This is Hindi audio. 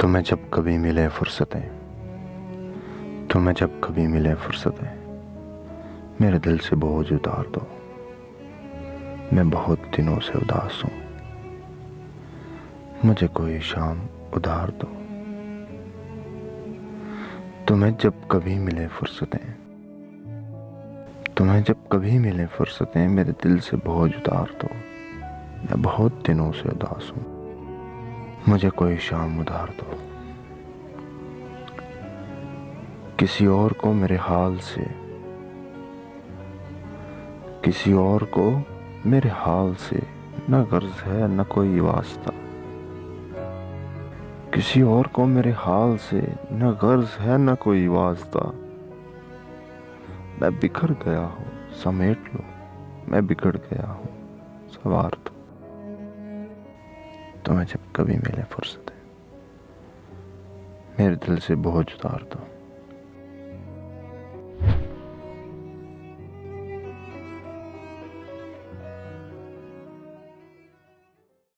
तुम्हें जब कभी मिले फुर्सतें, तुम्हें जब कभी मिले फुर्सतें, मेरे दिल से बोझ उतार दो। मैं बहुत दिनों से उदास हूँ, मुझे कोई शाम उधार दो। तुम्हें जब कभी मिले फुर्सतें, तुम्हें जब कभी मिले फुर्सतें, मेरे दिल से बोझ उतार दो। मैं बहुत दिनों से उदास हूँ, मुझे कोई शाम उधार दो। किसी और को मेरे हाल से, किसी और को मेरे हाल से न गर्ज है न कोई वास्ता। किसी और को मेरे हाल से न गर्ज है न कोई वास्ता। मैं बिखर गया हूँ, समेट लो। मैं बिगड़ गया हूँ, सवार दो। तुम्हें जब कभी मिले फुर्सतें, मेरे दिल से बोझ उतार दो।